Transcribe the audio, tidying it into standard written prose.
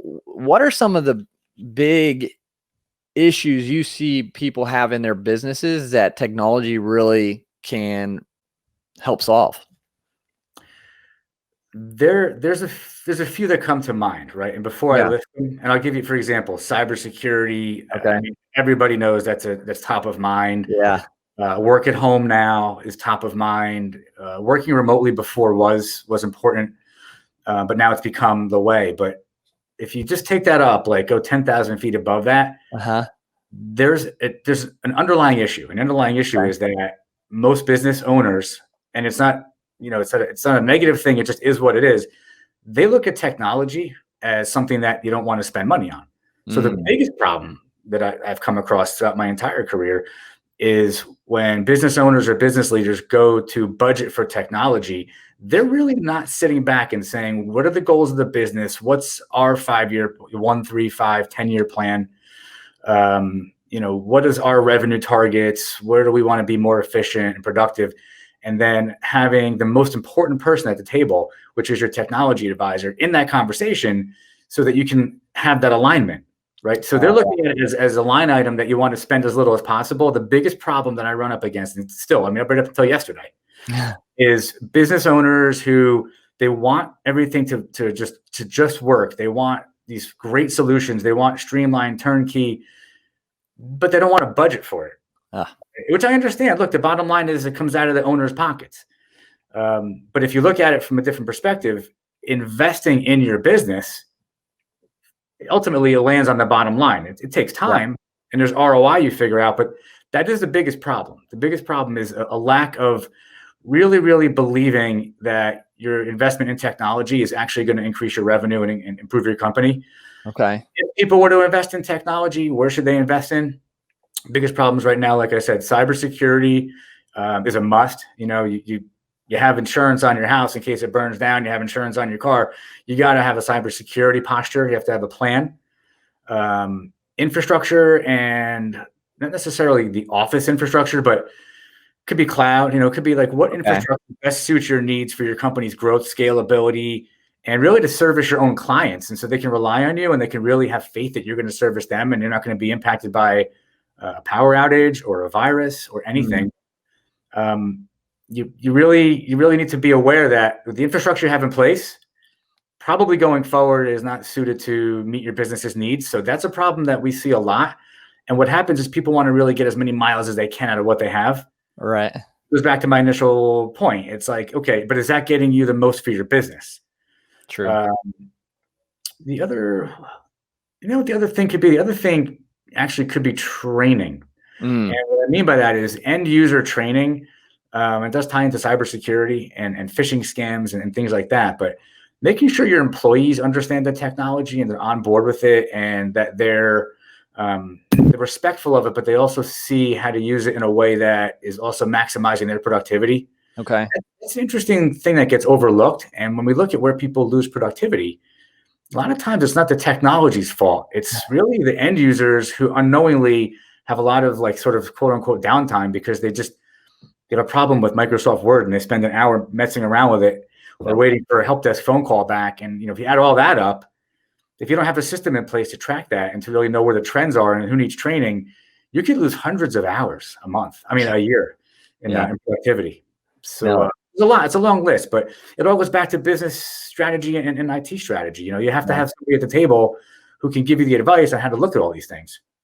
what are some of the big issues you see people have in their businesses that technology really can help solve? There's a few that come to mind, right? And before I Yeah. list them, and I'll give you, for example, cybersecurity. I Okay. mean, everybody knows that's top of mind. Yeah. Work at home now is top of mind. Working remotely before was important, but now it's become the way. But if you just take that up, like go 10,000 feet above that, Uh-huh. there's an underlying issue. An underlying issue is that most business owners, and it's not, it's not a negative thing. It just is what it is. They look at technology as something that you don't want to spend money on. So the biggest problem that I've come across throughout my entire career is when business owners or business leaders go to budget for technology, they're really not sitting back and saying, what are the goals of the business? What's our 5-year, 1, 3, 5, 10-year plan? What is our revenue targets? Where do we want to be more efficient and productive? And then having the most important person at the table, which is your technology advisor, in that conversation so that you can have that alignment, right? So they're looking at it as a line item that you want to spend as little as possible. The biggest problem that I run up against, and still, I brought it up until yesterday, is business owners who they want everything to just work. They want these great solutions. They want streamlined, turnkey, but they don't want to budget for it. Which I understand. Look, the bottom line is it comes out of the owner's pockets. But if you look at it from a different perspective, investing in your business, ultimately it lands on the bottom line. It takes time and there's ROI you figure out, but that is the biggest problem. The biggest problem is a lack of really, really believing that your investment in technology is actually going to increase your revenue and improve your company. Okay. If people were to invest in technology, where should they invest in? Biggest problems right now, like I said, cybersecurity is a must. You have insurance on your house in case it burns down. You have insurance on your car. You got to have a cybersecurity posture. You have to have a plan. Infrastructure, and not necessarily the office infrastructure, but could be cloud. It could be like what infrastructure best suits your needs for your company's growth, scalability, and really to service your own clients. And so they can rely on you and they can really have faith that you're going to service them and you're not going to be impacted by a power outage or a virus or anything. You really need to be aware that the infrastructure you have in place probably going forward is not suited to meet your business's needs. So that's a problem that we see a lot. And what happens is people want to really get as many miles as they can out of what they have. Right. It goes back to my initial point. It's like, okay, but is that getting you the most for your business? True. The other thing could be, the other thing actually could be training. And what I mean by that is end user training. It does tie into cybersecurity and phishing scams and things like that. But making sure your employees understand the technology and they're on board with it and that they're respectful of it, but they also see how to use it in a way that is also maximizing their productivity. Okay. That's an interesting thing that gets overlooked. And when we look at where people lose productivity, a lot of times it's not the technology's fault. It's really the end users who unknowingly have a lot of like sort of quote unquote downtime because they have a problem with Microsoft Word and they spend an hour messing around with it or waiting for a help desk phone call back. And, if you add all that up, if you don't have a system in place to track that and to really know where the trends are and who needs training, you could lose hundreds of hours a year in productivity. So it's a lot. It's a long list, but it all goes back to business strategy and IT strategy. You have to have somebody at the table who can give you the advice on how to look at all these things.